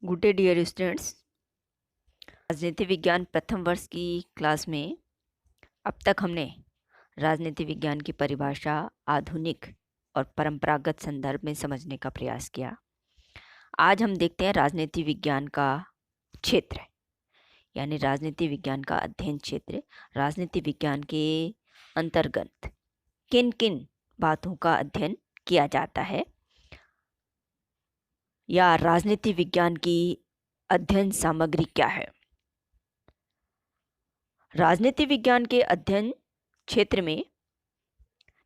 Good day dear students. राजनीति विज्ञान प्रथम वर्ष की क्लास में अब तक हमने राजनीति विज्ञान की परिभाषा आधुनिक और परंपरागत संदर्भ में समझने का प्रयास किया। आज हम देखते हैं राजनीति विज्ञान का क्षेत्र, यानी राजनीति विज्ञान का अध्ययन क्षेत्र। राजनीति विज्ञान के अंतर्गत किन किन बातों का अध्ययन किया जाता है, या राजनीति विज्ञान की अध्ययन सामग्री क्या है। राजनीति विज्ञान के अध्ययन क्षेत्र में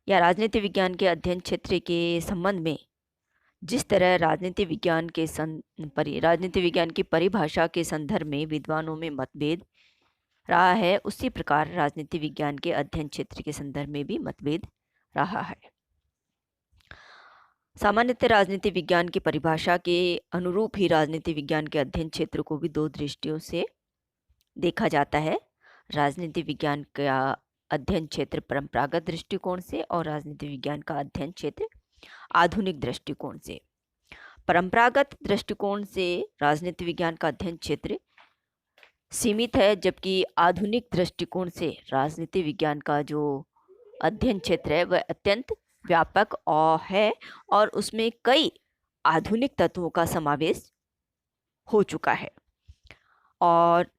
या राजनीति विज्ञान के अध्ययन क्षेत्र के संबंध में जिस तरह राजनीति विज्ञान की परिभाषा के संदर्भ में विद्वानों में मतभेद रहा है, उसी प्रकार राजनीति विज्ञान के अध्ययन क्षेत्र के संदर्भ में भी मतभेद रहा है। सामान्यतः राजनीति विज्ञान की परिभाषा के अनुरूप ही राजनीति विज्ञान के अध्ययन क्षेत्र को भी दो दृष्टियों से देखा जाता है। राजनीति विज्ञान का अध्ययन क्षेत्र परंपरागत दृष्टिकोण से और राजनीति विज्ञान का अध्ययन क्षेत्र आधुनिक दृष्टिकोण से। परंपरागत दृष्टिकोण से राजनीति विज्ञान का अध्ययन क्षेत्र सीमित है, जबकि आधुनिक दृष्टिकोण से राजनीति विज्ञान का जो अध्ययन क्षेत्र है वह अत्यंत व्यापक है और उसमें कई आधुनिक तत्वों का समावेश हो चुका है। और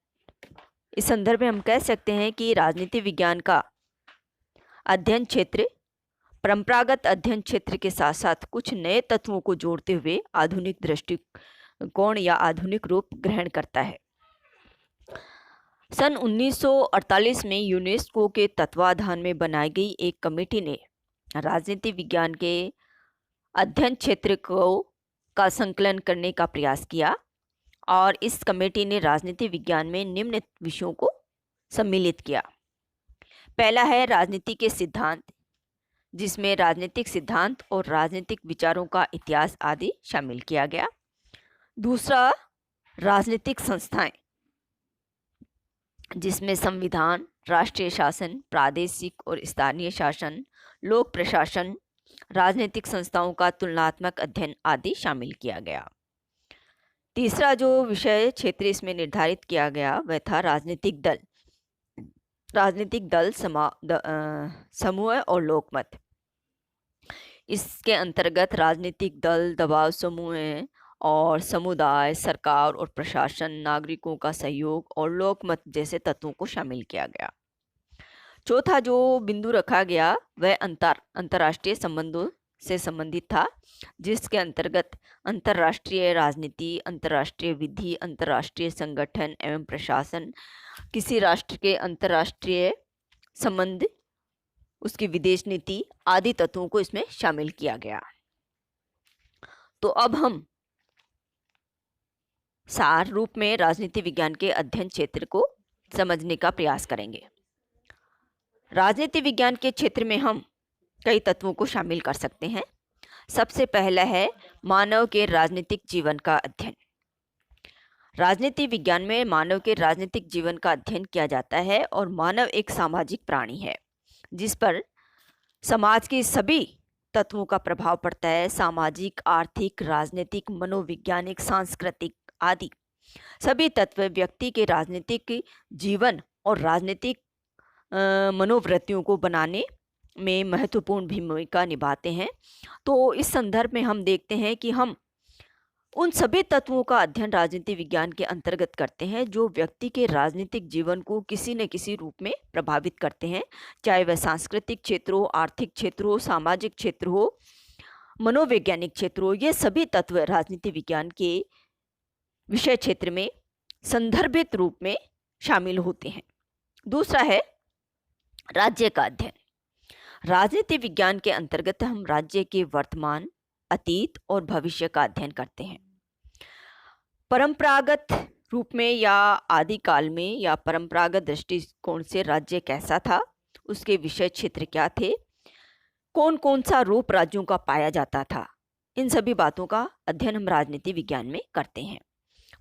इस संदर्भ में हम कह सकते हैं कि राजनीति विज्ञान का अध्ययन क्षेत्र परंपरागत अध्ययन क्षेत्र के साथ साथ कुछ नए तत्वों को जोड़ते हुए आधुनिक दृष्टिकोण या आधुनिक रूप ग्रहण करता है। सन 1948 में यूनेस्को के तत्वाधान में बनाई गई एक कमेटी ने राजनीति विज्ञान के अध्ययन क्षेत्र का संकलन करने का प्रयास किया और इस कमेटी ने राजनीति विज्ञान में निम्न विषयों को सम्मिलित किया। पहला है राजनीति के सिद्धांत, जिसमें राजनीतिक सिद्धांत और राजनीतिक विचारों का इतिहास आदि शामिल किया गया। दूसरा राजनीतिक संस्थाएं, जिसमें संविधान, राष्ट्रीय शासन, प्रादेशिक और स्थानीय शासन, लोक प्रशासन, राजनीतिक संस्थाओं का तुलनात्मक अध्ययन आदि शामिल किया गया। तीसरा जो विषय क्षेत्र इसमें निर्धारित किया गया वह था राजनीतिक दल, समूह और लोकमत। इसके अंतर्गत राजनीतिक दल, दबाव समूह और समुदाय, सरकार और प्रशासन, नागरिकों का सहयोग और लोकमत जैसे तत्वों को शामिल किया गया। चौथा जो बिंदु रखा गया वह अंतर्राष्ट्रीय संबंधों से संबंधित था, जिसके अंतर्गत अंतर्राष्ट्रीय राजनीति, अंतर्राष्ट्रीय विधि, अंतर्राष्ट्रीय संगठन एवं प्रशासन, किसी राष्ट्र के अंतर्राष्ट्रीय संबंध, उसकी विदेश नीति आदि तत्वों को इसमें शामिल किया गया। तो अब हम सार रूप में राजनीति विज्ञान के अध्ययन क्षेत्र को समझने का प्रयास करेंगे। राजनीति विज्ञान के क्षेत्र में हम कई तत्वों को शामिल कर सकते हैं। सबसे पहला है मानव के राजनीतिक जीवन का अध्ययन। राजनीति विज्ञान में मानव के राजनीतिक जीवन का अध्ययन किया जाता है और मानव एक सामाजिक प्राणी है जिस पर समाज के सभी तत्वों का प्रभाव पड़ता है। सामाजिक, आर्थिक, राजनीतिक, मनोवैज्ञानिक, सांस्कृतिक आदि सभी तत्व व्यक्ति के राजनीतिक जीवन और राजनीतिक मनोवृत्तियों को बनाने में महत्वपूर्ण भूमिका निभाते हैं। तो इस संदर्भ में हम देखते हैं कि हम उन सभी तत्वों का अध्ययन राजनीति विज्ञान के अंतर्गत करते हैं जो व्यक्ति के राजनीतिक जीवन को किसी न किसी रूप में प्रभावित करते हैं, चाहे वह सांस्कृतिक क्षेत्र हो, आर्थिक क्षेत्र हो, सामाजिक क्षेत्र हो, मनोवैज्ञानिक क्षेत्र हो। ये सभी तत्व राजनीति विज्ञान के विषय क्षेत्र में संदर्भित रूप में शामिल होते हैं। दूसरा है राज्य का अध्ययन। राजनीति विज्ञान के अंतर्गत हम राज्य के वर्तमान, अतीत और भविष्य का अध्ययन करते हैं। परंपरागत रूप में या आदिकाल में या परंपरागत दृष्टिकोण से राज्य कैसा था, उसके विषय क्षेत्र क्या थे, कौन कौन सा रूप राज्यों का पाया जाता था, इन सभी बातों का अध्ययन हम राजनीति विज्ञान में करते हैं।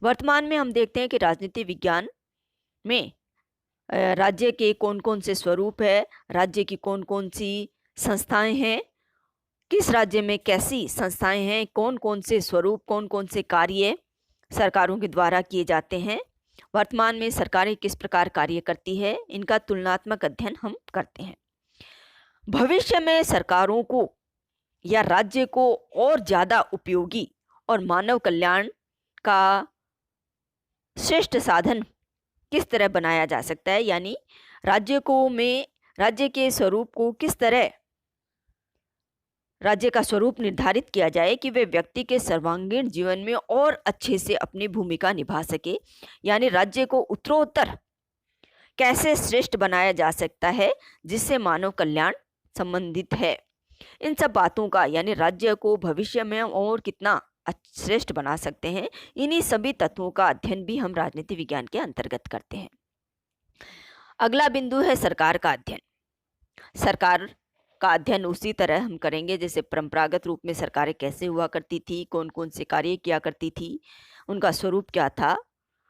वर्तमान में हम देखते हैं कि राजनीति विज्ञान में राज्य के कौन कौन से स्वरूप है, राज्य की कौन कौन सी संस्थाएं हैं, किस राज्य में कैसी संस्थाएं हैं, कौन कौन से स्वरूप, कौन कौन से कार्य सरकारों के द्वारा किए जाते हैं। वर्तमान में सरकारें किस प्रकार कार्य करती है, इनका तुलनात्मक अध्ययन हम करते हैं। भविष्य में सरकारों को या राज्य को और ज़्यादा उपयोगी और मानव कल्याण का श्रेष्ठ साधन किस तरह बनाया जा सकता है, यानी राज्य के स्वरूप को किस तरह राज्य का स्वरूप निर्धारित किया जाए कि वे व्यक्ति के सर्वांगीण जीवन में और अच्छे से अपनी भूमिका निभा सके, यानी राज्य को उत्तरोत्तर कैसे श्रेष्ठ बनाया जा सकता है जिससे मानव कल्याण संबंधित है। इन सब बातों का, यानी राज्य को भविष्य में और कितना श्रेष्ठ बना सकते हैं, इन्हीं सभी तत्वों का अध्ययन भी हम राजनीति विज्ञान के अंतर्गत करते हैं। अगला बिंदु है सरकार का अध्ययन। सरकार का अध्ययन उसी तरह हम करेंगे जैसे परंपरागत रूप में सरकारें कैसे हुआ करती थी, कौन कौन से कार्य किया करती थी, उनका स्वरूप क्या था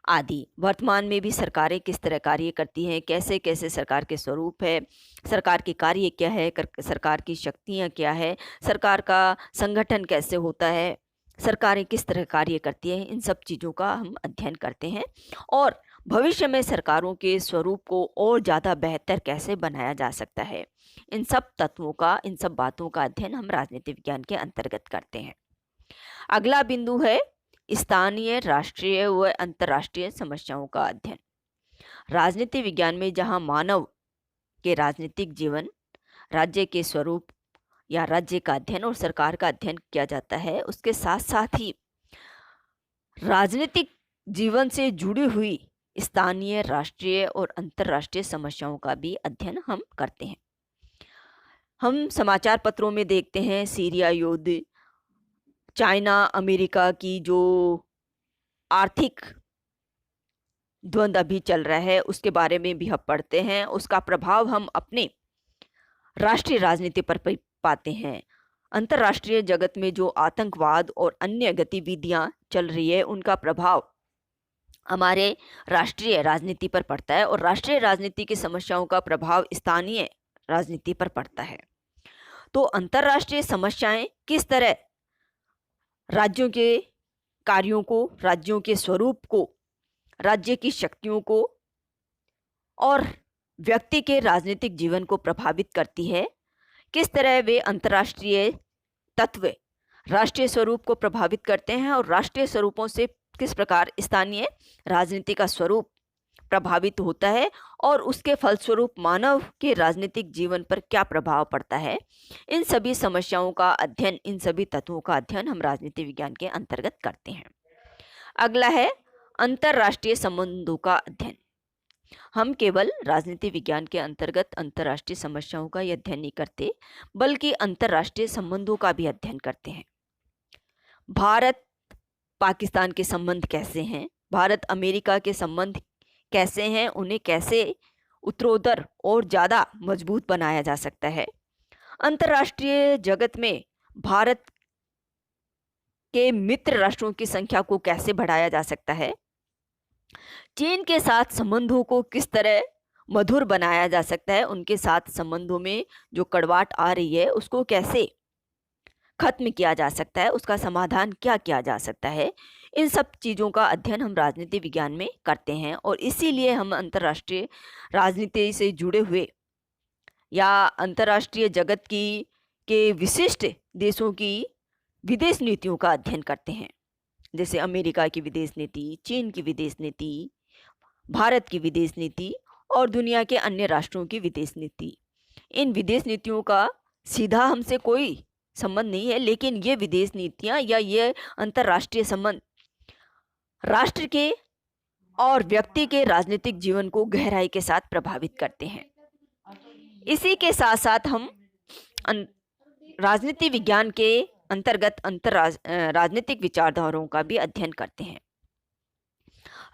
आदि। वर्तमान में भी सरकारें किस तरह कार्य करती हैं, कैसे कैसे सरकार के स्वरूप है, सरकार के कार्य क्या है, सरकार की शक्तियाँ क्या है, सरकार का संगठन कैसे होता है, सरकारें किस तरह कार्य करती हैं, इन सब चीज़ों का हम अध्ययन करते हैं। और भविष्य में सरकारों के स्वरूप को और ज़्यादा बेहतर कैसे बनाया जा सकता है, इन सब तत्वों का, इन सब बातों का अध्ययन हम राजनीति विज्ञान के अंतर्गत करते हैं। अगला बिंदु है स्थानीय, राष्ट्रीय व अंतर्राष्ट्रीय समस्याओं का अध्ययन। राजनीति विज्ञान में जहां मानव के राजनीतिक जीवन, राज्य के स्वरूप या राज्य का अध्ययन और सरकार का अध्ययन किया जाता है, उसके साथ साथ ही राजनीतिक जीवन से जुड़ी हुई स्थानीय, राष्ट्रीय और अंतर्राष्ट्रीय समस्याओं का भी अध्ययन हम करते हैं। हम समाचार पत्रों में देखते हैं सीरिया युद्ध, चाइना अमेरिका की जो आर्थिक द्वंद्व अभी चल रहा है उसके बारे में भी हम पढ़ते हैं। उसका प्रभाव हम अपने राष्ट्रीय राजनीति पर पाते हैं। अंतर्राष्ट्रीय जगत में जो आतंकवाद और अन्य गतिविधियां चल रही है उनका प्रभाव हमारे राष्ट्रीय राजनीति पर पड़ता है और राष्ट्रीय राजनीति की समस्याओं का प्रभाव स्थानीय राजनीति पर पड़ता है। तो अंतर्राष्ट्रीय समस्याएं किस तरह राज्यों के कार्यों को, राज्यों के स्वरूप को, राज्य की शक्तियों को और व्यक्ति के राजनीतिक जीवन को प्रभावित करती है, किस तरह वे अंतर्राष्ट्रीय तत्व राष्ट्रीय स्वरूप को प्रभावित करते हैं और राष्ट्रीय स्वरूपों से किस प्रकार स्थानीय राजनीति का स्वरूप प्रभावित होता है और उसके फलस्वरूप मानव के राजनीतिक जीवन पर क्या प्रभाव पड़ता है, इन सभी समस्याओं का अध्ययन, इन सभी तत्वों का अध्ययन हम राजनीति विज्ञान के अंतर्गत करते हैं। अगला है अंतर्राष्ट्रीय संबंधों का अध्ययन। हम केवल राजनीति विज्ञान के अंतर्गत अंतर्राष्ट्रीय समस्याओं का अध्ययन नहीं करते बल्कि अंतर्राष्ट्रीय संबंधों का भी अध्ययन करते हैं। भारत पाकिस्तान के संबंध कैसे हैं, भारत अमेरिका के संबंध कैसे हैं, उन्हें कैसे उत्तरोत्तर और ज़्यादा मजबूत बनाया जा सकता है। अंतर्राष्ट्रीय जगत में भारत के मित्र राष्ट्रों की संख्या को कैसे बढ़ाया जा सकता है। चीन के साथ संबंधों को किस तरह मधुर बनाया जा सकता है, उनके साथ संबंधों में जो कड़वाहट आ रही है उसको कैसे खत्म किया जा सकता है, उसका समाधान क्या किया जा सकता है। इन सब चीज़ों का अध्ययन हम राजनीति विज्ञान में करते हैं और इसीलिए हम अंतर्राष्ट्रीय राजनीति से जुड़े हुए या अंतर्राष्ट्रीय जगत के विशिष्ट देशों की विदेश नीतियों का अध्ययन करते हैं, जैसे अमेरिका की विदेश नीति, चीन की विदेश नीति, भारत की विदेश नीति और दुनिया के अन्य राष्ट्रों की विदेश नीति। इन विदेश नीतियों का सीधा हमसे कोई संबंध नहीं है, लेकिन ये विदेश नीतियाँ या ये अंतर्राष्ट्रीय संबंध राष्ट्र के और व्यक्ति के राजनीतिक जीवन को गहराई के साथ प्रभावित करते हैं। इसी के साथ साथ हम राजनीति विज्ञान के अंतर्गत राजनीतिक विचारधाराओं का भी अध्ययन करते हैं।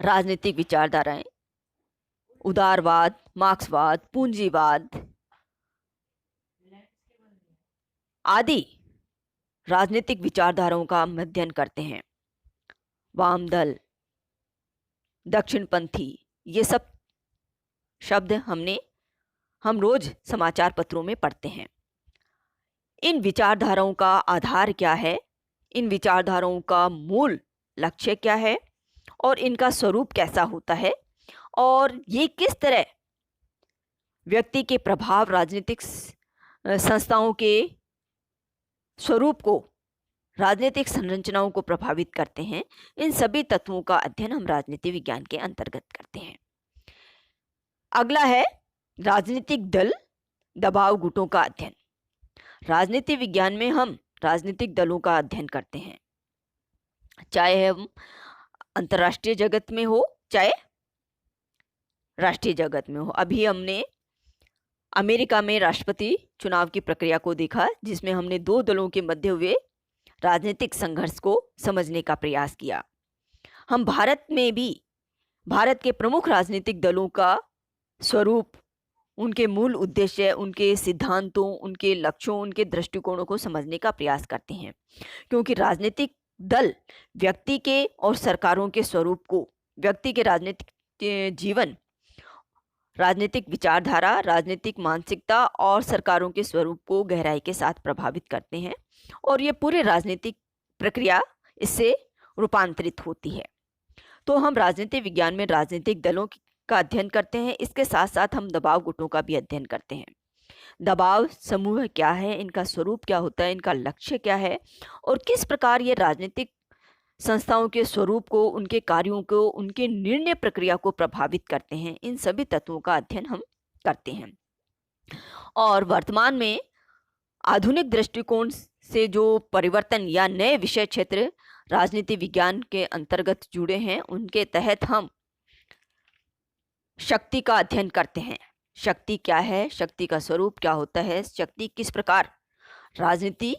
राजनीतिक विचारधाराएं उदारवाद, मार्क्सवाद, पूंजीवाद आदि राजनीतिक विचारधाराओं का हम अध्ययन करते हैं। वाम दल, दक्षिणपंथी, ये सब शब्द हम रोज समाचार पत्रों में पढ़ते हैं। इन विचारधाराओं का आधार क्या है, इन विचारधाराओं का मूल लक्ष्य क्या है, और इनका स्वरूप कैसा होता है और ये किस तरह व्यक्ति के प्रभाव राजनीतिक संस्थाओं के स्वरूप को, राजनीतिक संरचनाओं को प्रभावित करते हैं, इन सभी तत्वों का अध्ययन हम राजनीति विज्ञान के अंतर्गत करते हैं। अगला है राजनीतिक दल दबाव गुटों का अध्ययन। राजनीति विज्ञान में हम राजनीतिक दलों का अध्ययन करते हैं, चाहे हम अंतर्राष्ट्रीय जगत में हो चाहे राष्ट्रीय जगत में हो। अभी हमने अमेरिका में राष्ट्रपति चुनाव की प्रक्रिया को देखा, जिसमें हमने दो दलों के मध्य हुए राजनीतिक संघर्ष को समझने का प्रयास किया। हम भारत में भी भारत के प्रमुख राजनीतिक दलों का स्वरूप, उनके मूल उद्देश्य, उनके सिद्धांतों, उनके लक्ष्यों, उनके दृष्टिकोणों को समझने का प्रयास करते हैं, क्योंकि राजनीतिक दल व्यक्ति के और सरकारों के स्वरूप को, व्यक्ति के राजनीतिक जीवन, राजनीतिक विचारधारा, राजनीतिक मानसिकता और सरकारों के स्वरूप को गहराई के साथ प्रभावित करते हैं और ये पूरे राजनीतिक प्रक्रिया इससे रूपांतरित होती है। तो हम राजनीति विज्ञान में राजनीतिक दलों का अध्ययन करते हैं, इसके साथ साथ हम दबाव गुटों का भी अध्ययन करते हैं। दबाव समूह क्या है, इनका स्वरूप क्या होता है, इनका लक्ष्य क्या है और किस प्रकार ये राजनीतिक संस्थाओं के स्वरूप को, उनके कार्यों को, उनके निर्णय प्रक्रिया को प्रभावित करते हैं, इन सभी तत्वों का अध्ययन हम करते हैं। और वर्तमान में आधुनिक दृष्टिकोण से जो परिवर्तन या नए विषय क्षेत्र राजनीति विज्ञान के अंतर्गत जुड़े हैं, उनके तहत हम शक्ति का अध्ययन करते हैं। शक्ति क्या है, शक्ति का स्वरूप क्या होता है, शक्ति किस प्रकार राजनीति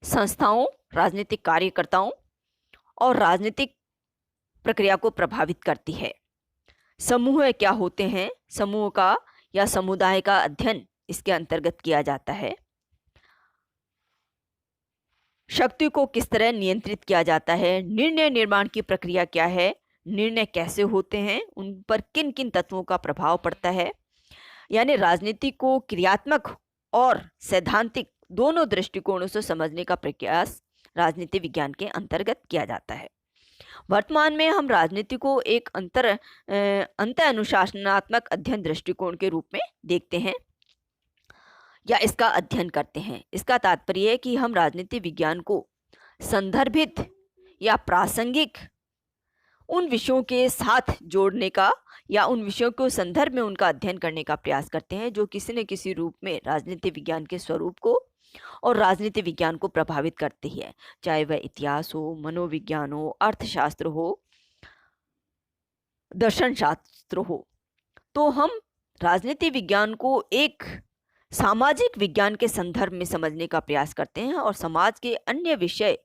संस्थाओं, राजनीतिक कार्यकर्ताओं और राजनीतिक प्रक्रिया को प्रभावित करती है। समूह क्या होते हैं, समूह का या समुदाय का अध्ययन इसके अंतर्गत किया जाता है। शक्ति को किस तरह नियंत्रित किया जाता है, निर्णय निर्माण की प्रक्रिया क्या है, निर्णय कैसे होते हैं, उन पर किन किन तत्वों का प्रभाव पड़ता है। यानी राजनीति को क्रियात्मक और सैद्धांतिक दोनों दृष्टिकोणों से समझने का प्रयास राजनीति विज्ञान के अंतर्गत किया जाता है। वर्तमान में हम राजनीति को एक अंतर अनुशासनात्मक अध्ययन दृष्टिकोण के रूप में देखते हैं या इसका अध्ययन करते हैं। इसका तात्पर्य है कि हम राजनीति विज्ञान को संदर्भित या प्रासंगिक उन विषयों के साथ जोड़ने का या उन विषयों को संदर्भ में उनका अध्ययन करने का प्रयास करते हैं जो किसी न किसी रूप में राजनीति विज्ञान के स्वरूप को और राजनीति विज्ञान को प्रभावित करती है, चाहे वह इतिहास हो, मनोविज्ञान हो, अर्थशास्त्र हो, दर्शन शास्त्र हो। तो हम राजनीति विज्ञान को एक सामाजिक विज्ञान के संदर्भ में समझने का प्रयास करते हैं और समाज के अन्य विषय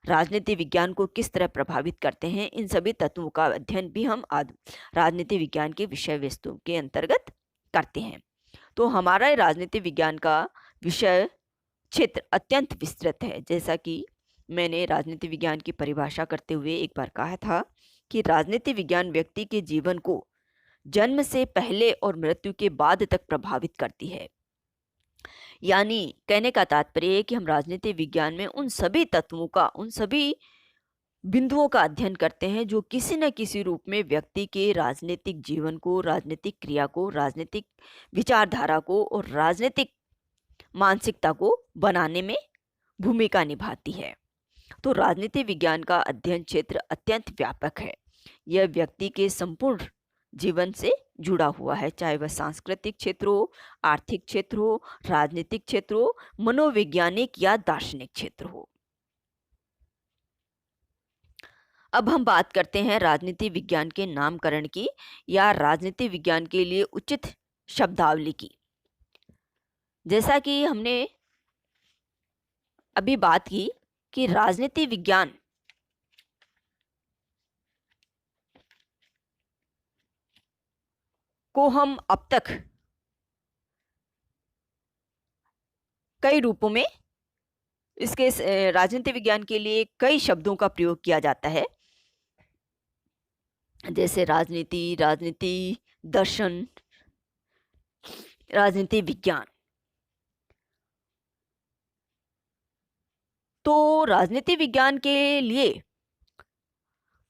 राजनीति विज्ञान को किस तरह प्रभावित करते हैं, इन सभी तत्वों का अध्ययन भी हम राजनीति विज्ञान के विषय वस्तु के अंतर्गत करते हैं। तो हमारा राजनीति विज्ञान का विषय क्षेत्र अत्यंत विस्तृत है। जैसा कि मैंने राजनीति विज्ञान की परिभाषा करते हुए एक बार कहा था कि राजनीति विज्ञान व्यक्ति के जीवन को जन्म से पहले और मृत्यु के बाद तक प्रभावित करती है। यानी कहने का तात्पर्य है कि हम राजनीति विज्ञान में उन सभी तत्वों का, उन सभी बिंदुओं का अध्ययन करते हैं जो किसी न किसी रूप में व्यक्ति के राजनीतिक जीवन को, राजनीतिक क्रिया को, राजनीतिक विचारधारा को और राजनीतिक मानसिकता को बनाने में भूमिका निभाती है। तो राजनीति विज्ञान का अध्ययन क्षेत्र अत्यंत व्यापक है। यह व्यक्ति के संपूर्ण जीवन से जुड़ा हुआ है, चाहे वह सांस्कृतिक क्षेत्र हो, आर्थिक क्षेत्र हो, राजनीतिक क्षेत्र हो, मनोवैज्ञानिक या दार्शनिक क्षेत्र हो। अब हम बात करते हैं राजनीति विज्ञान के नामकरण की या राजनीति विज्ञान के लिए उचित शब्दावली की। जैसा कि हमने अभी बात की कि राजनीति विज्ञान को हम अब तक कई रूपों में, इसके राजनीति विज्ञान के लिए कई शब्दों का प्रयोग किया जाता है, जैसे राजनीति, राजनीति दर्शन, राजनीति विज्ञान। तो राजनीति विज्ञान के लिए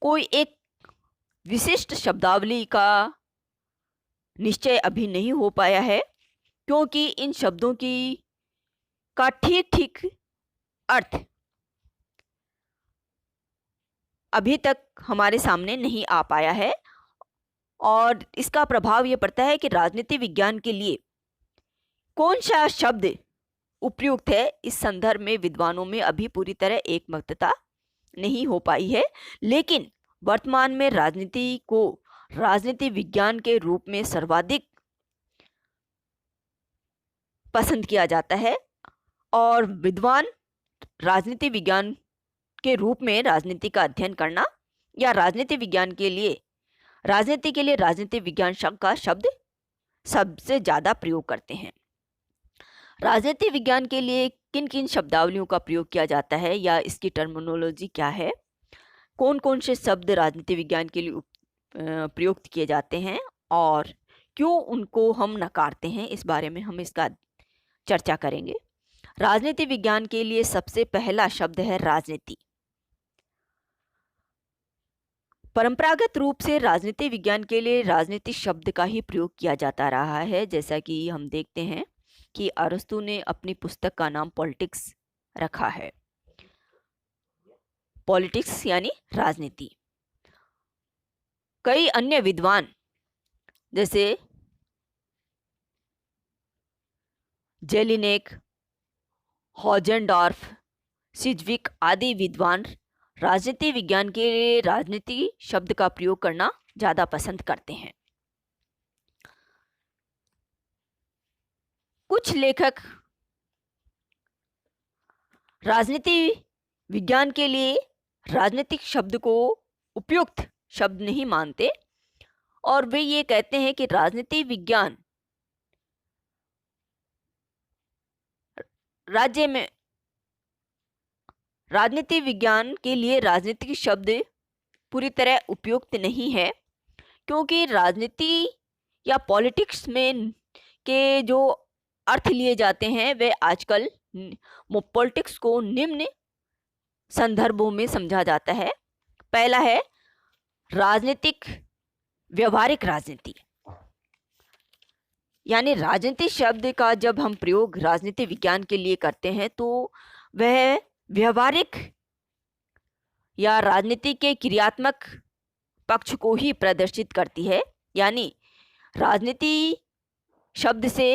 कोई एक विशिष्ट शब्दावली का निश्चय अभी नहीं हो पाया है, क्योंकि इन शब्दों की का ठीक ठीक अर्थ अभी तक हमारे सामने नहीं आ पाया है। और इसका प्रभाव ये पड़ता है कि राजनीति विज्ञान के लिए कौन सा शब्द उपयुक्त है, इस संदर्भ में विद्वानों में अभी पूरी तरह एकमतता नहीं हो पाई है। लेकिन वर्तमान में राजनीति को राजनीति विज्ञान के रूप में सर्वाधिक पसंद किया जाता है और विद्वान राजनीति विज्ञान के रूप में राजनीति का अध्ययन करना या राजनीति विज्ञान के लिए राजनीति विज्ञान का शब्द सबसे ज़्यादा प्रयोग करते हैं। राजनीति विज्ञान के लिए किन किन शब्दावलियों का प्रयोग किया जाता है या इसकी टर्मिनोलॉजी क्या है, कौन कौन से शब्द राजनीति विज्ञान के लिए प्रयुक्त किए जाते हैं और क्यों उनको हम नकारते हैं, इस बारे में हम इसका चर्चा करेंगे। राजनीति विज्ञान के लिए सबसे पहला शब्द है राजनीति। परंपरागत रूप से राजनीति विज्ञान के लिए राजनीति शब्द का ही प्रयोग किया जाता रहा है, जैसा कि हम देखते हैं कि अरस्तु ने अपनी पुस्तक का नाम पॉलिटिक्स रखा है। पॉलिटिक्स यानी राजनीति। कई अन्य विद्वान जैसे जेलिनेक, हॉजेनडॉर्फ, सिज्विक आदि विद्वान राजनीति विज्ञान के लिए राजनीति शब्द का प्रयोग करना ज़्यादा पसंद करते हैं। कुछ लेखक राजनीति विज्ञान के लिए राजनीतिक शब्द को उपयुक्त शब्द नहीं मानते और वे ये कहते हैं कि राजनीति विज्ञान राजनीति विज्ञान के लिए राजनीतिक शब्द पूरी तरह उपयुक्त नहीं है, क्योंकि राजनीति या पॉलिटिक्स में के जो अर्थ लिए जाते हैं वे आजकल पॉलिटिक्स को निम्न संदर्भों में समझा जाता है। पहला है राजनीतिक व्यवहारिक राजनीति, यानी राजनीति शब्द का जब हम प्रयोग राजनीति विज्ञान के लिए करते हैं तो वह व्यवहारिक या राजनीति के क्रियात्मक पक्ष को ही प्रदर्शित करती है। यानी राजनीति शब्द से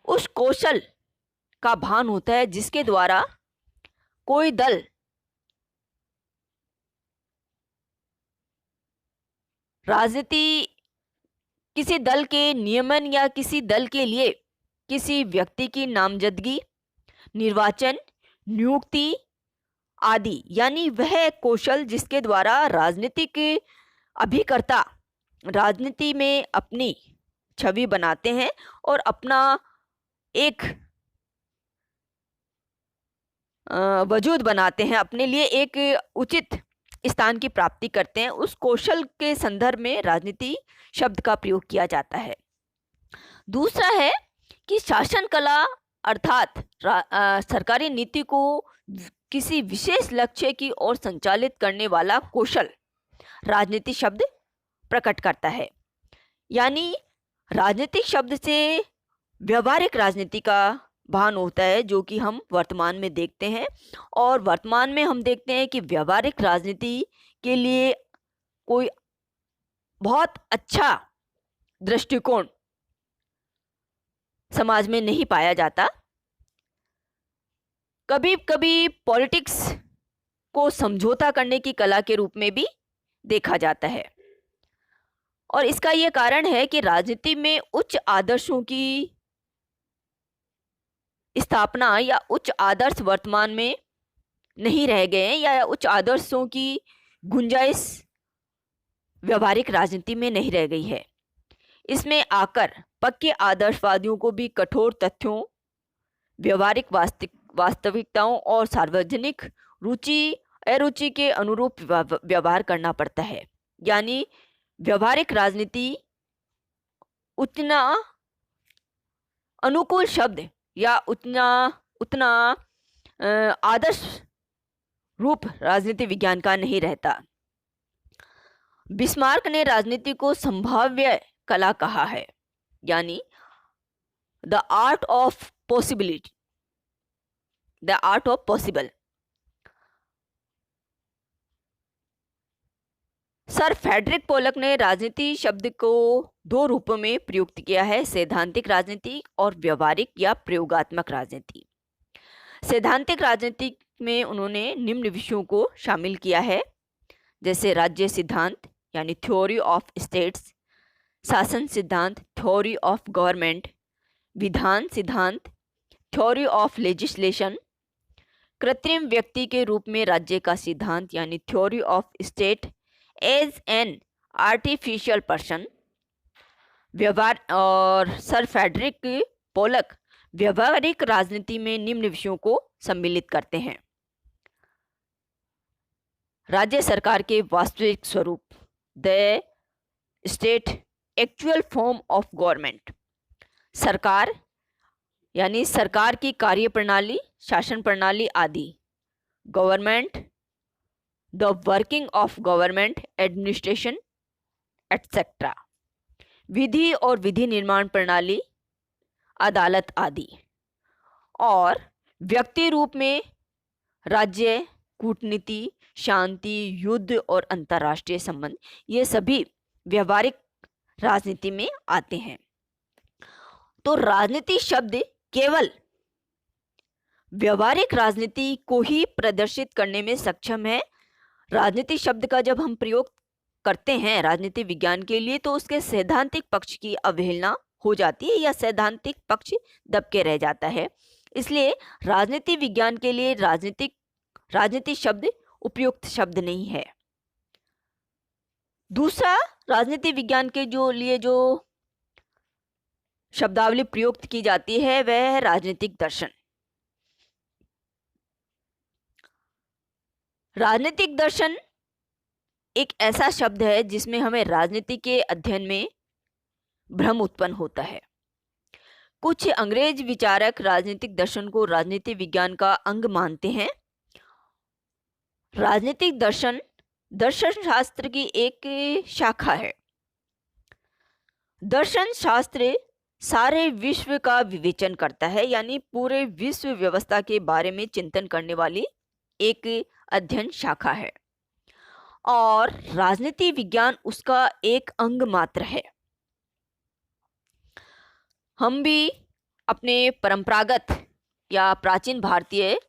उस कौशल का भान होता है जिसके द्वारा कोई दल राजनीति किसी दल के नियमन या किसी दल के लिए किसी व्यक्ति की नामजदगी, निर्वाचन, नियुक्ति आदि, यानी वह कौशल जिसके द्वारा राजनीतिक अभिकर्ता राजनीति में अपनी छवि बनाते हैं और अपना एक वजूद बनाते हैं, अपने लिए एक उचित स्थान की प्राप्ति करते हैं, उस कौशल के संदर्भ में राजनीति शब्द का प्रयोग किया जाता है। दूसरा है कि शासन कला अर्थात सरकारी नीति को किसी विशेष लक्ष्य की ओर संचालित करने वाला कौशल राजनीति शब्द प्रकट करता है। यानी राजनीतिक शब्द से व्यवहारिक राजनीति का भान होता है, जो कि हम वर्तमान में देखते हैं। और वर्तमान में हम देखते हैं कि व्यवहारिक राजनीति के लिए कोई बहुत अच्छा दृष्टिकोण समाज में नहीं पाया जाता। कभी कभी पॉलिटिक्स को समझौता करने की कला के रूप में भी देखा जाता है और इसका ये कारण है कि राजनीति में उच्च आदर्शों की स्थापना या उच्च आदर्श वर्तमान में नहीं रह गए हैं या उच्च आदर्शों की गुंजाइश व्यवहारिक राजनीति में नहीं रह गई है। इसमें आकर पक्के आदर्शवादियों को भी कठोर तथ्यों, व्यवहारिक वास्तविकताओं और सार्वजनिक रुचि अरुचि के अनुरूप व्यवहार करना पड़ता है। यानी व्यवहारिक राजनीति उतना अनुकूल शब्द या उतना आदर्श रूप राजनीति विज्ञान का नहीं रहता। बिस्मार्क ने राजनीति को संभाव्य कला कहा है, यानी the art of possibility, the art of possible. Sir Frederick Pollock ने राजनीति शब्द को दो रूपों में प्रयुक्त किया है, सैद्धांतिक राजनीति और व्यवहारिक या प्रयोगात्मक राजनीति। सैद्धांतिक राजनीति में उन्होंने निम्न विषयों को शामिल किया है, जैसे राज्य सिद्धांत यानी थ्योरी ऑफ स्टेट्स, शासन सिद्धांत थ्योरी ऑफ गवर्नमेंट, विधान सिद्धांत थ्योरी ऑफ लेजिस्लेशन, कृत्रिम व्यक्ति के रूप में राज्य का सिद्धांत यानी theory of state as an artificial person. व्यवहार और सर फ्रेडरिक पोलक व्यवहारिक राजनीति में निम्न विषयों को सम्मिलित करते हैं। राज्य सरकार के वास्तविक स्वरूप, the state actual form of government. सरकार यानी सरकार की कार्यप्रणाली, शासन प्रणाली आदि। Government, the working of government administration etcetera. विधि और विधि निर्माण प्रणाली, अदालत आदि। और व्यक्ति रूप में राज्य, कूटनीति, शांति, युद्ध और अंतर्राष्ट्रीय संबंध, ये सभी व्यवहारिक राजनीति में आते हैं। तो राजनीति शब्द केवल व्यवहारिक राजनीति को ही प्रदर्शित करने में सक्षम है। राजनीति शब्द का जब हम प्रयोग करते हैं राजनीति विज्ञान के लिए, तो उसके सैद्धांतिक पक्ष की अवहेलना हो जाती है या सैद्धांतिक पक्ष दब के रह जाता है। इसलिए राजनीति विज्ञान के लिए राजनीति शब्द उपयुक्त शब्द नहीं है। दूसरा राजनीति विज्ञान के जो शब्दावली प्रयुक्त की जाती है वह है राजनीतिक दर्शन। राजनीतिक दर्शन एक ऐसा शब्द है जिसमें हमें राजनीति के अध्ययन में भ्रम उत्पन्न होता है। कुछ अंग्रेज विचारक राजनीतिक दर्शन को राजनीति विज्ञान का अंग मानते हैं। राजनीतिक दर्शन दर्शन शास्त्र की एक शाखा है। दर्शन शास्त्र सारे विश्व का विवेचन करता है, यानी पूरे विश्व व्यवस्था के बारे में चिंतन करने वाली एक अध्ययन शाखा है, और राजनीति विज्ञान उसका एक अंग मात्र है। हम भी अपने परंपरागत या प्राचीन भारतीय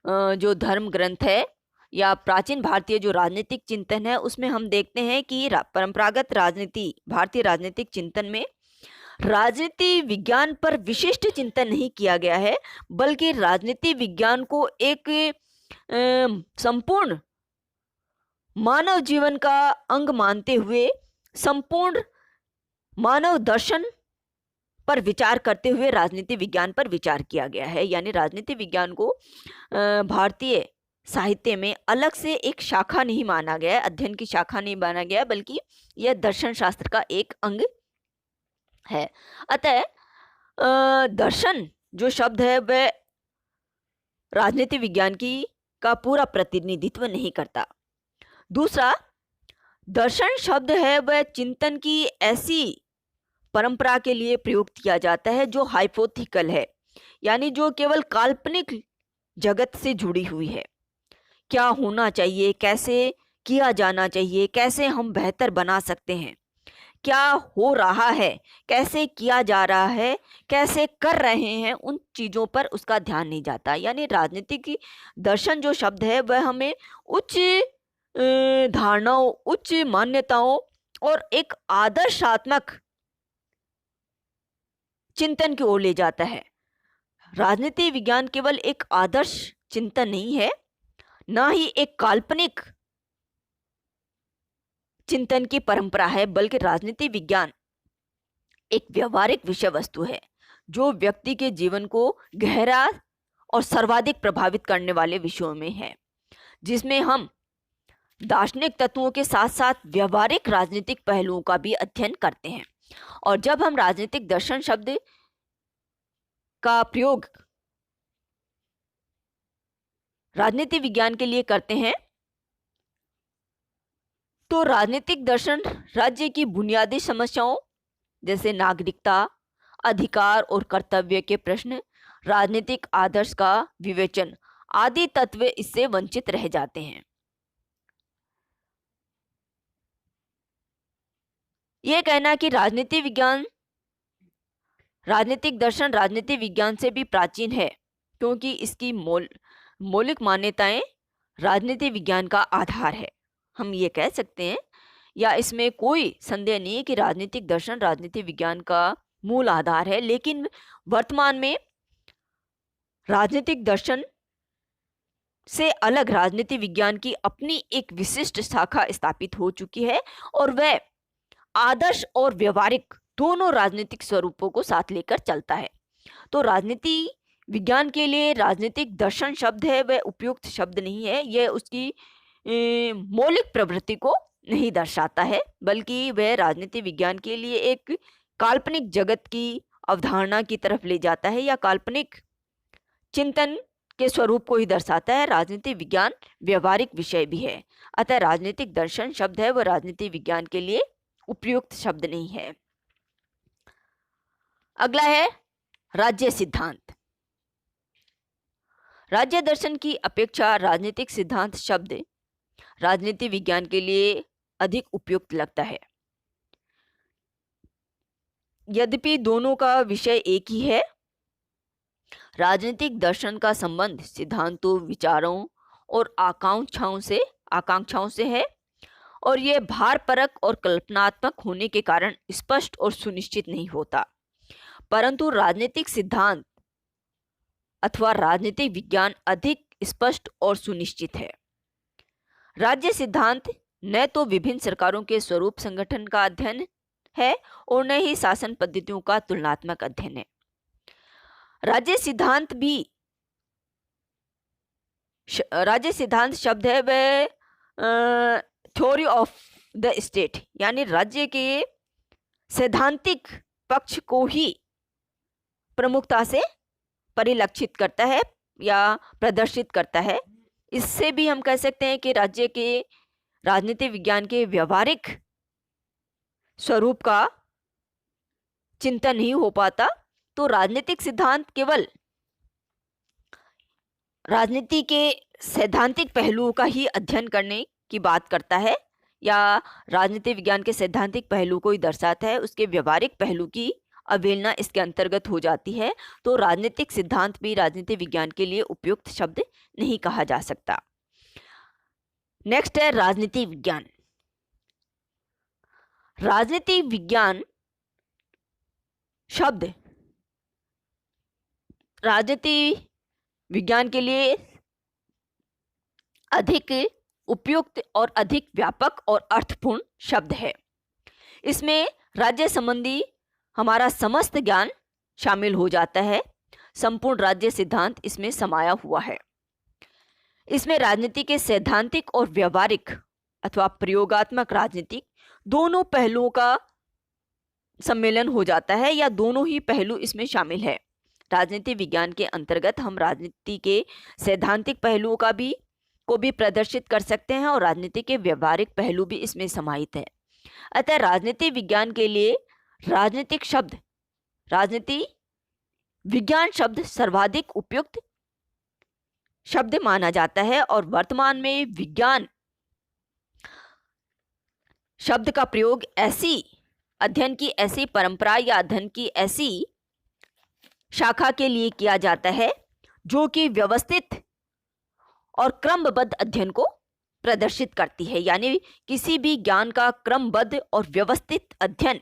जो धर्म ग्रंथ है या प्राचीन भारतीय जो राजनीतिक चिंतन है, उसमें हम देखते हैं कि परंपरागत राजनीति, भारतीय राजनीतिक चिंतन में राजनीति विज्ञान पर विशिष्ट चिंतन नहीं किया गया है, बल्कि राजनीति विज्ञान को एक संपूर्ण मानव जीवन का अंग मानते हुए संपूर्ण मानव दर्शन पर विचार करते हुए राजनीति विज्ञान पर विचार किया गया है। यानी राजनीति विज्ञान को भारतीय साहित्य में अलग से एक शाखा नहीं माना गया है, अध्ययन की शाखा नहीं माना गया, बल्कि यह दर्शन शास्त्र का एक अंग है। अतः दर्शन जो शब्द है वह राजनीति विज्ञान का पूरा प्रतिनिधित्व नहीं करता। दूसरा, दर्शन शब्द है वह चिंतन की ऐसी परंपरा के लिए प्रयुक्त किया जाता है जो हाइपोथेटिकल है, यानी जो केवल काल्पनिक जगत से जुड़ी हुई है। क्या होना चाहिए, कैसे किया जाना चाहिए, कैसे हम बेहतर बना सकते हैं, क्या हो रहा है, कैसे किया जा रहा है, कैसे कर रहे हैं, उन चीज़ों पर उसका ध्यान नहीं जाता। यानी राजनीतिक दर्शन जो शब्द है वह हमें उच्च धारणाओं, उच्च मान्यताओं और एक आदर्शात्मक चिंतन की ओर ले जाता है। राजनीति विज्ञान केवल एक आदर्श चिंतन नहीं है, ना ही एक काल्पनिक चिंतन की परंपरा है, बल्कि राजनीति विज्ञान एक व्यवहारिक विषय वस्तु है जो व्यक्ति के जीवन को गहरा और सर्वाधिक प्रभावित करने वाले विषयों में है, जिसमें हम दार्शनिक तत्वों के साथ साथ व्यवहारिक राजनीतिक पहलुओं का भी अध्ययन करते हैं। और जब हम राजनीतिक दर्शन शब्द का प्रयोग राजनीति विज्ञान के लिए करते हैं, तो राजनीतिक दर्शन राज्य की बुनियादी समस्याओं जैसे नागरिकता, अधिकार और कर्तव्य के प्रश्न, राजनीतिक आदर्श का विवेचन आदि तत्व इससे वंचित रह जाते हैं। यह कहना कि राजनीतिक दर्शन राजनीति विज्ञान से भी प्राचीन है, क्योंकि इसकी मौलिक मान्यताएं राजनीति विज्ञान का आधार है। हम ये कह सकते हैं, या इसमें कोई संदेह नहीं है कि राजनीतिक दर्शन राजनीति विज्ञान का मूल आधार है। लेकिन वर्तमान में राजनीतिक दर्शन से अलग राजनीति विज्ञान की अपनी एक विशिष्ट शाखा स्थापित हो चुकी है, और वह आदर्श और व्यवहारिक दोनों राजनीतिक स्वरूपों को साथ लेकर चलता है। तो राजनीति विज्ञान के लिए राजनीतिक दर्शन शब्द है वह उपयुक्त शब्द नहीं है। यह उसकी मौलिक प्रवृत्ति को नहीं दर्शाता है, बल्कि वह राजनीति विज्ञान के लिए एक काल्पनिक जगत की अवधारणा की तरफ ले जाता है, या काल्पनिक चिंतन के स्वरूप को ही दर्शाता है। राजनीति विज्ञान व्यवहारिक विषय भी है, अतः राजनीतिक दर्शन शब्द है वह राजनीति विज्ञान के लिए उपयुक्त शब्द नहीं है। अगला है राज्य सिद्धांत। राज्य दर्शन की अपेक्षा राजनीतिक सिद्धांत शब्द राजनीति विज्ञान के लिए अधिक उपयुक्त लगता है। यद्यपि दोनों का विषय एक ही है, राजनीतिक दर्शन का संबंध सिद्धांतों, विचारों और आकांक्षाओं से है, और यह भारपरक और कल्पनात्मक होने के कारण स्पष्ट और सुनिश्चित नहीं होता। परंतु राजनीतिक सिद्धांत अथवा राजनीतिक विज्ञान अधिक स्पष्ट और सुनिश्चित है। राज्य सिद्धांत न तो विभिन्न सरकारों के स्वरूप संगठन का अध्ययन है और न ही शासन पद्धतियों का तुलनात्मक अध्ययन है। राज्य सिद्धांत शब्द है वह थ्योरी ऑफ द स्टेट, यानी राज्य के सैद्धांतिक पक्ष को ही प्रमुखता से परिलक्षित करता है या प्रदर्शित करता है। इससे भी हम कह सकते हैं कि राज्य के राजनीति विज्ञान के व्यवहारिक स्वरूप का चिंतन नहीं हो पाता। तो राजनीतिक सिद्धांत केवल राजनीति के सैद्धांतिक पहलुओं का ही अध्ययन करने की बात करता है, या राजनीति विज्ञान के सैद्धांतिक पहलू को ही दर्शाता है, उसके व्यवहारिक पहलू की अवहेलना इसके अंतर्गत हो जाती है। तो राजनीतिक सिद्धांत भी राजनीति विज्ञान के लिए उपयुक्त शब्द नहीं कहा जा सकता। नेक्स्ट है राजनीति विज्ञान। राजनीति विज्ञान शब्द राजनीति विज्ञान के लिए अधिक उपयुक्त और अधिक व्यापक और अर्थपूर्ण शब्द है। इसमें राज्य संबंधी हमारा समस्त ज्ञान शामिल हो जाता है। संपूर्ण राज्य सिद्धांत इसमें समाया हुआ है। इसमें राजनीति के सैद्धांतिक और व्यवहारिक अथवा प्रयोगात्मक राजनीतिक दोनों पहलुओं का सम्मेलन हो जाता है, या दोनों ही पहलू इसमें शामिल है। राजनीति विज्ञान के अंतर्गत हम राजनीति के सैद्धांतिक पहलुओं को भी प्रदर्शित कर सकते हैं, और राजनीति के व्यवहारिक पहलू भी इसमें समाहित है। अतः राजनीति विज्ञान के लिए राजनीति विज्ञान शब्द सर्वाधिक उपयुक्त शब्द माना जाता है, और वर्तमान में विज्ञान शब्द का प्रयोग अध्ययन की ऐसी परंपरा या अध्ययन की ऐसी शाखा के लिए किया जाता है जो कि व्यवस्थित और क्रमबद्ध अध्ययन को प्रदर्शित करती है। यानी किसी भी ज्ञान का क्रमबद्ध और व्यवस्थित अध्ययन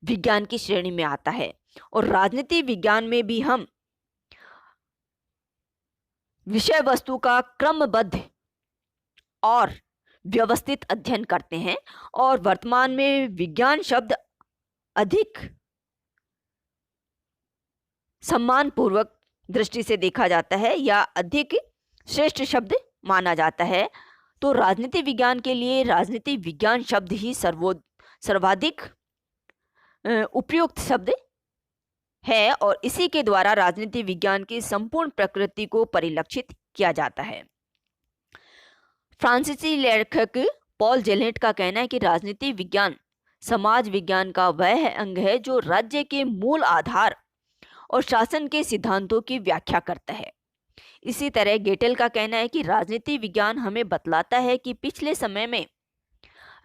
विज्ञान की श्रेणी में आता है, और राजनीति विज्ञान में भी हम विषय वस्तु का क्रमबद्ध और व्यवस्थित अध्ययन करते हैं। और वर्तमान में विज्ञान शब्द अधिक सम्मानपूर्वक दृष्टि से देखा जाता है, या अधिक श्रेष्ठ शब्द माना जाता है। तो राजनीति विज्ञान के लिए राजनीति विज्ञान शब्द ही सर्वाधिक उपयुक्त शब्द है, और इसी के द्वारा राजनीति विज्ञान की संपूर्ण प्रकृति को परिलक्षित किया जाता है। फ्रांसीसी लेखक पॉल जेलेट का कहना है कि राजनीति विज्ञान समाज विज्ञान का वह अंग है जो राज्य के मूल आधार और शासन के सिद्धांतों की व्याख्या करता है। इसी तरह गेटेल का कहना है कि राजनीति विज्ञान हमें बतलाता है कि पिछले समय में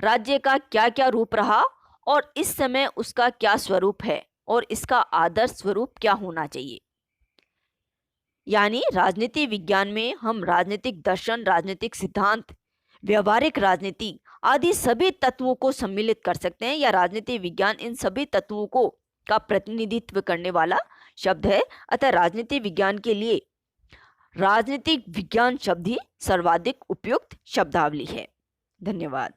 राज्य का क्या क्या रूप रहा और इस समय उसका क्या स्वरूप है और इसका आदर्श स्वरूप क्या होना चाहिए। यानी राजनीति विज्ञान में हम राजनीतिक दर्शन, राजनीतिक सिद्धांत, व्यवहारिक राजनीति आदि सभी तत्वों को सम्मिलित कर सकते हैं, या राजनीति विज्ञान इन सभी तत्वों को का प्रतिनिधित्व करने वाला शब्द है। अतः राजनीति विज्ञान के लिए राजनीतिक विज्ञान शब्द ही सर्वाधिक उपयुक्त शब्दावली है। धन्यवाद।